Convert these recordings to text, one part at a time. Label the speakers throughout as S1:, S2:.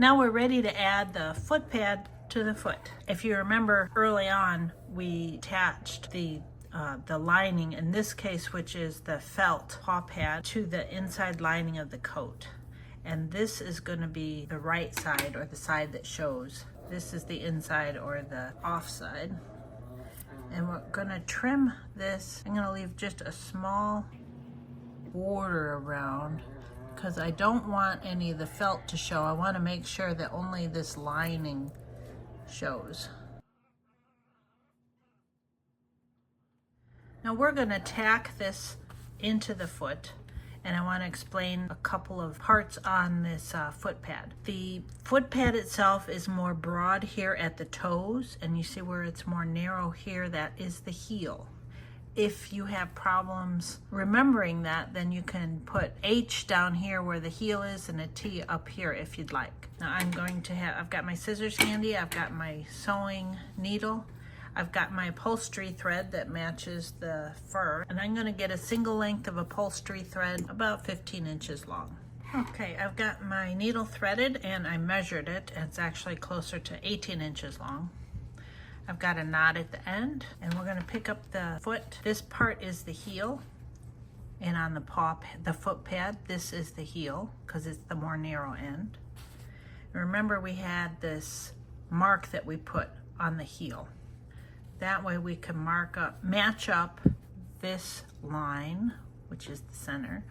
S1: Now we're ready to add the foot pad to the foot. If you remember early on, we attached the lining, in this case, which is the felt paw pad, to the inside lining of the coat. And this is going to be the right side, or the side that shows. This is the inside or the off side. And we're going to trim this. I'm going to leave just a small border around because I don't want any of the felt to show. I want to make sure that only this lining shows. Now we're going to tack this into the foot, and I want to explain a couple of parts on this foot pad. The foot pad itself is more broad here at the toes, and you see where it's more narrow here, that is the heel. If you have problems remembering that, then you can put H down here where the heel is and a T up here if you'd like. Now I've got my scissors handy, I've got my sewing needle, I've got my upholstery thread that matches the fur, and I'm going to get a single length of upholstery thread about 15 inches long. Okay, I've got my needle threaded and I measured it. It's actually closer to 18 inches long. I've got a knot at the end, and we're going to pick up the foot. This part is the heel, and on the foot pad, this is the heel because it's the more narrow end. Remember, we had this mark that we put on the heel. That way we can match up this line, which is the center,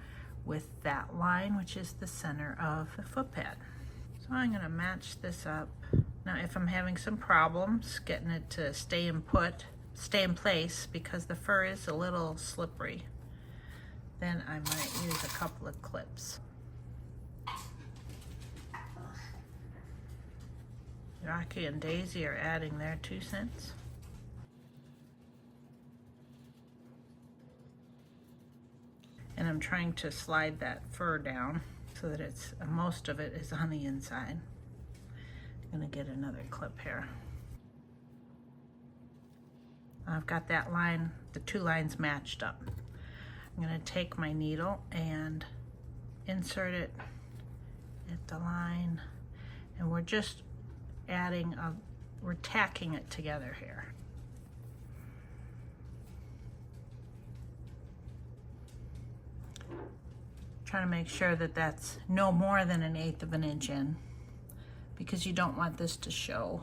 S1: with that line, which is the center of the foot pad. So I'm going to match this up. Now, if I'm having some problems getting it to stay in place because the fur is a little slippery, then I might use a couple of clips. Rocky and Daisy are adding their 2 cents. And I'm trying to slide that fur down so that most of it is on the inside. I'm going to get another clip here. I've got that line, the 2 lines matched up. I'm going to take my needle and insert it at the line, and we're just we're tacking it together here. Trying to make sure that that's no more than 1/8 of an inch in, because you don't want this to show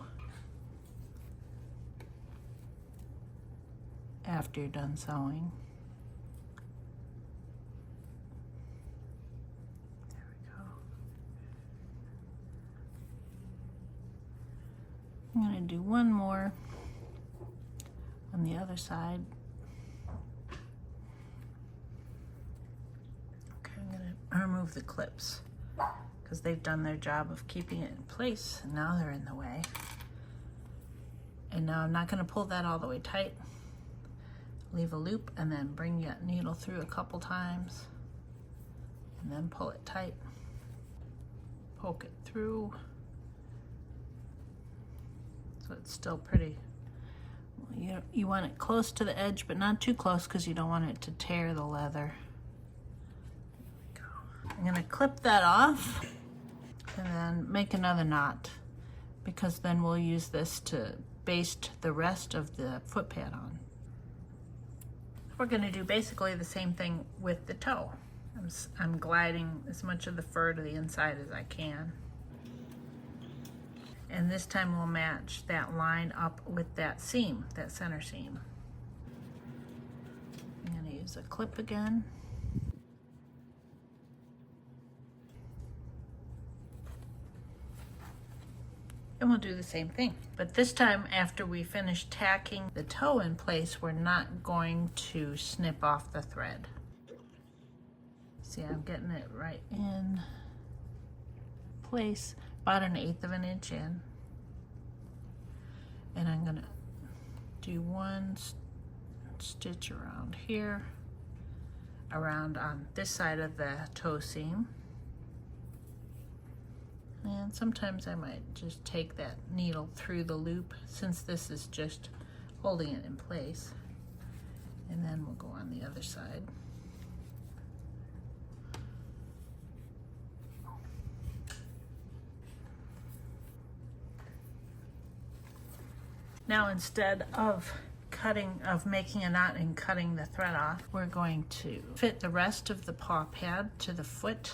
S1: after you're done sewing. There we go. I'm going to do one more on the other side. Remove the clips because they've done their job of keeping it in place, and now they're in the way. And now I'm not going to pull that all the way tight. Leave a loop and then bring that needle through a couple times and then pull it tight. Poke it through so it's still pretty. You want it close to the edge, but not too close because you don't want it to tear the leather. I'm going to clip that off and then make another knot, because then we'll use this to baste the rest of the foot pad on. We're going to do basically the same thing with the toe. I'm gliding as much of the fur to the inside as I can. And this time we'll match that line up with that seam, that center seam. I'm going to use a clip again. And we'll do the same thing. But this time, after we finish tacking the toe in place, we're not going to snip off the thread. See, I'm getting it right in place, about 1/8 of an inch in. And I'm gonna do one stitch around here, around on this side of the toe seam. And sometimes I might just take that needle through the loop, since this is just holding it in place. And then we'll go on the other side. Now instead of making a knot and cutting the thread off, we're going to fit the rest of the paw pad to the foot.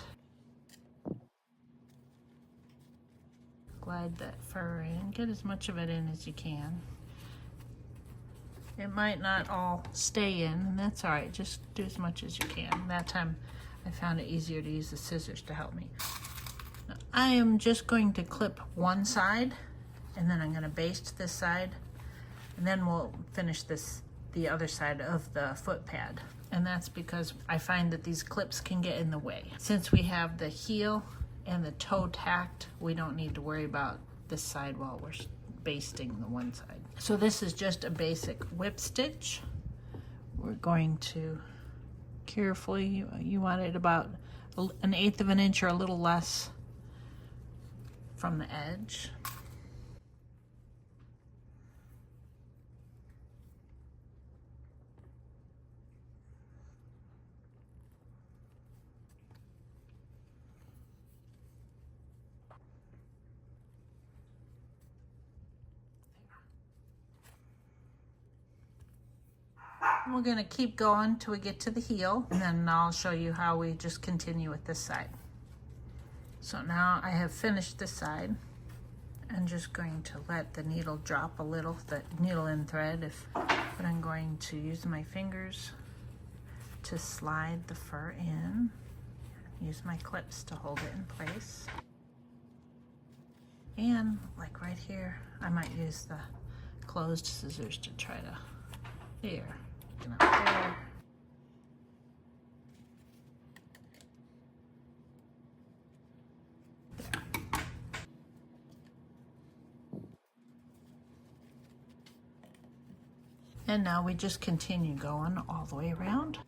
S1: Glide that fur in, get as much of it in as you can. It might not all stay in, and that's all right, just do as much as you can. That time I found it easier to use the scissors to help me. Now, I am just going to clip one side, and then I'm going to baste this side, and then we'll finish the other side of the foot pad. And that's because I find that these clips can get in the way. Since we have the heel and the toe tacked, we don't need to worry about this side while we're basting the one side. So this is just a basic whip stitch. We're going to carefully, you want it about 1/8 of an inch or a little less from the edge. We're going to keep going till we get to the heel, and then I'll show you how we just continue with this side. So now I have finished this side. I'm just going to let the needle drop a little, the needle and thread, but I'm going to use my fingers to slide the fur in. Use my clips to hold it in place. And like right here, I might use the closed scissors to try to, there. Up there. There. And now we just continue going all the way around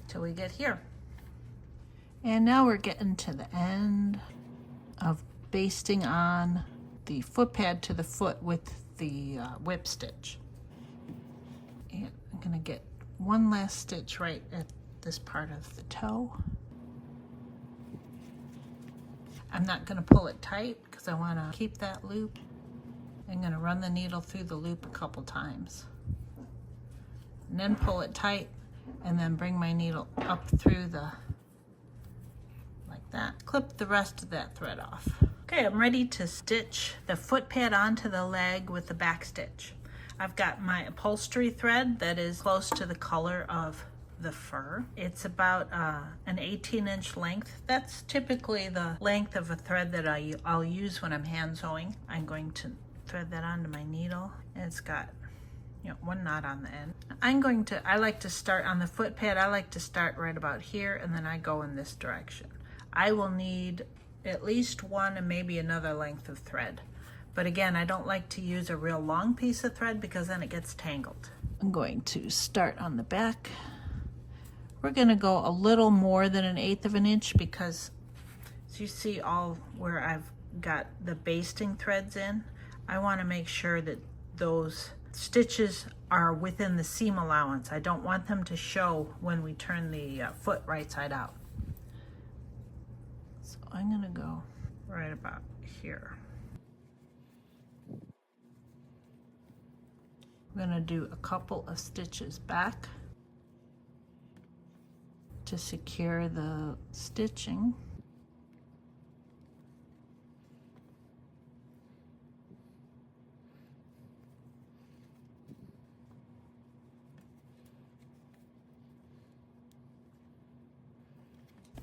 S1: till we get here. And now we're getting to the end of basting on the foot pad to the foot with the whip stitch. And I'm going to get one last stitch right at this part of the toe. I'm not going to pull it tight because I want to keep that loop. I'm going to run the needle through the loop a couple times. And then pull it tight, and then bring my needle up through like that. Clip the rest of that thread off. Okay, I'm ready to stitch the foot pad onto the leg with the back stitch. I've got my upholstery thread that is close to the color of the fur. It's about an 18-inch length. That's typically the length of a thread that I'll use when I'm hand sewing. I'm going to thread that onto my needle, and it's got, you know, one knot on the end. I like to start on the foot pad. I like to start right about here, and then I go in this direction. I will need at least one and maybe another length of thread. But again, I don't like to use a real long piece of thread because then it gets tangled. I'm going to start on the back. We're going to go a little more than 1/8 of an inch because, as you see all where I've got the basting threads in, I want to make sure that those stitches are within the seam allowance. I don't want them to show when we turn the foot right side out. So I'm going to go right about here. I'm going to do a couple of stitches back to secure the stitching.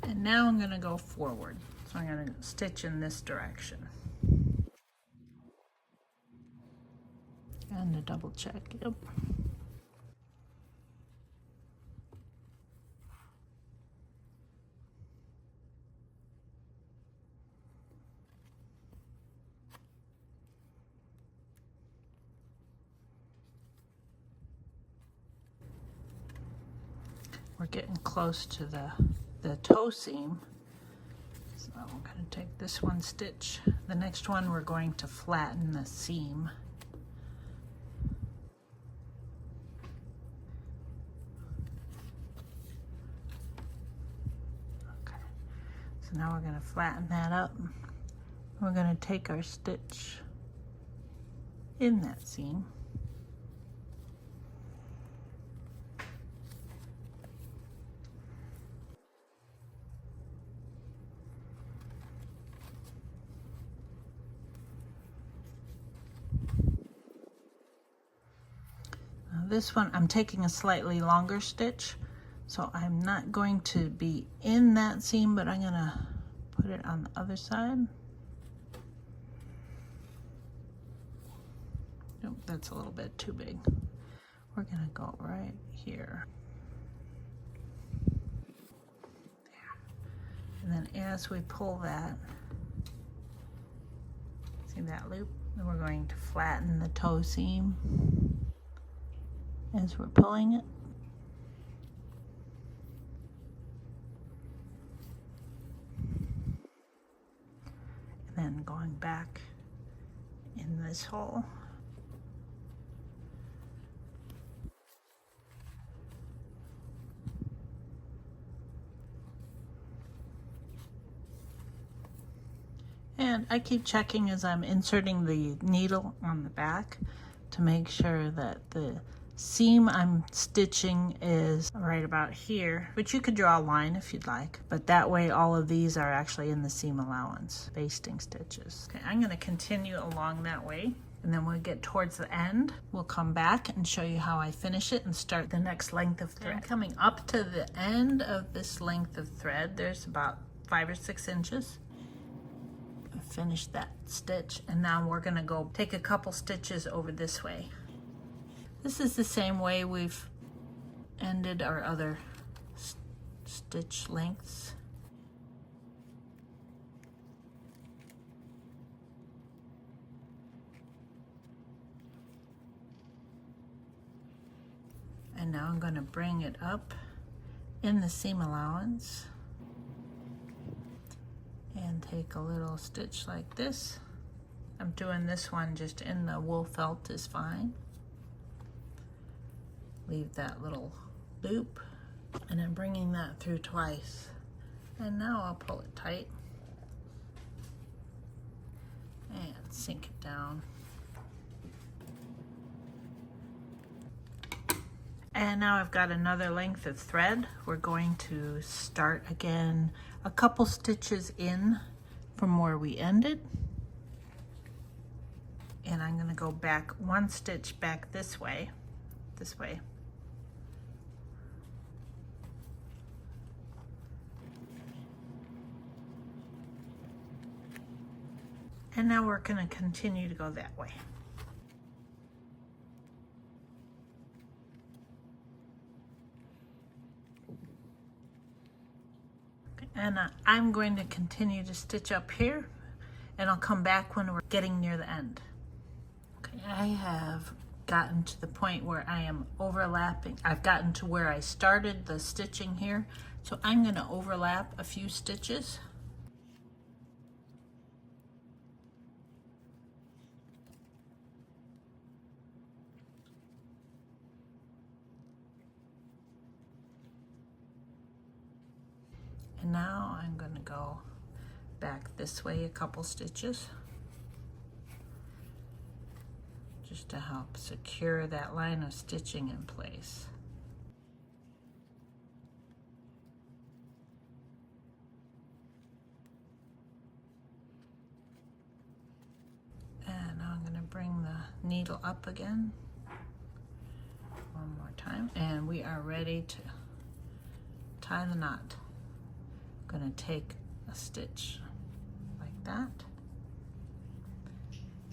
S1: And now I'm going to go forward. So I'm going to stitch in this direction. And to double check, yep. We're getting close to the toe seam. So we're going to take this one stitch. The next one we're going to flatten the seam. Okay. So now we're going to flatten that up. We're going to take our stitch in that seam. Now this one, I'm taking a slightly longer stitch, so I'm not going to be in that seam, but I'm gonna put it on the other side. Nope, that's a little bit too big. We're gonna go right here. There. And then as we pull that, see that loop? Then we're going to flatten the toe seam as we're pulling it. And then going back in this hole. And I keep checking as I'm inserting the needle on the back to make sure that the seam I'm stitching is right about here, but you could draw a line if you'd like, but that way all of these are actually in the seam allowance, basting stitches. Okay, I'm going to continue along that way, and then when we get towards the end, we'll come back and show you how I finish it and start the next length of thread. I'm coming up to the end of this length of thread. There's about 5 or 6 inches. Finish that stitch, and now we're going to go take a couple stitches over this way. This is the same way we've ended our other stitch lengths. And now I'm going to bring it up in the seam allowance and take a little stitch like this. I'm doing this one just in the wool felt is fine. Leave that little loop, and I'm bringing that through twice. And now I'll pull it tight and sink it down. And now I've got another length of thread. We're going to start again a couple stitches in from where we ended. And I'm going to go back 1 stitch back this way. And now we're going to continue to go that way. And I'm going to continue to stitch up here, and I'll come back when we're getting near the end. Okay, I have gotten to the point where I am overlapping. I've gotten to where I started the stitching here, so I'm going to overlap a few stitches. And now I'm going to go back this way a couple stitches just to help secure that line of stitching in place. And now I'm going to bring the needle up again one more time, and we are ready to tie the knot. I'm going to take a stitch like that,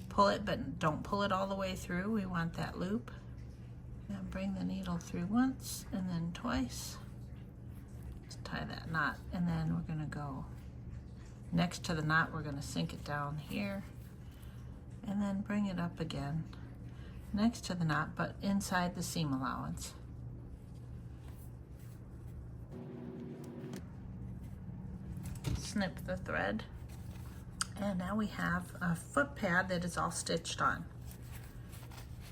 S1: pull it, but don't pull it all the way through. We want that loop. And bring the needle through once and then twice. Just tie that knot, and then we're going to go next to the knot. We're going to sink it down here and then bring it up again next to the knot, but inside the seam allowance. Snip the thread, and now we have a foot pad that is all stitched on.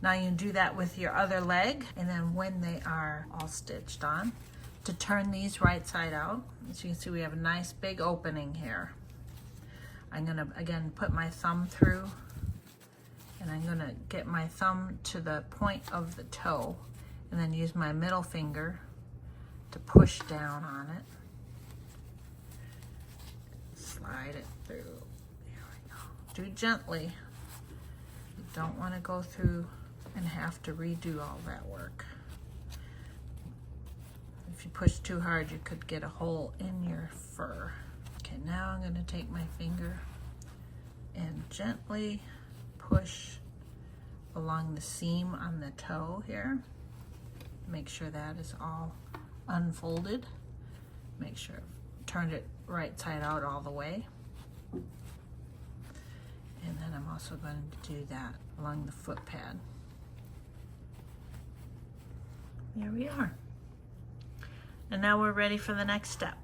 S1: Now you do that with your other leg, and then when they are all stitched on, to turn these right side out. As you can see, we have a nice big opening here. I'm going to again put my thumb through And I'm gonna get my thumb to the point of the toe and then use my middle finger to push down on it. Slide it through. There we go. Do gently. You don't want to go through and have to redo all that work. If you push too hard, you could get a hole in your fur. Okay, now I'm going to take my finger and gently push along the seam on the toe here. Make sure that is all unfolded. Make sure I've turned it right side out all the way. And then I'm also going to do that along the foot pad. There we are. And now we're ready for the next step.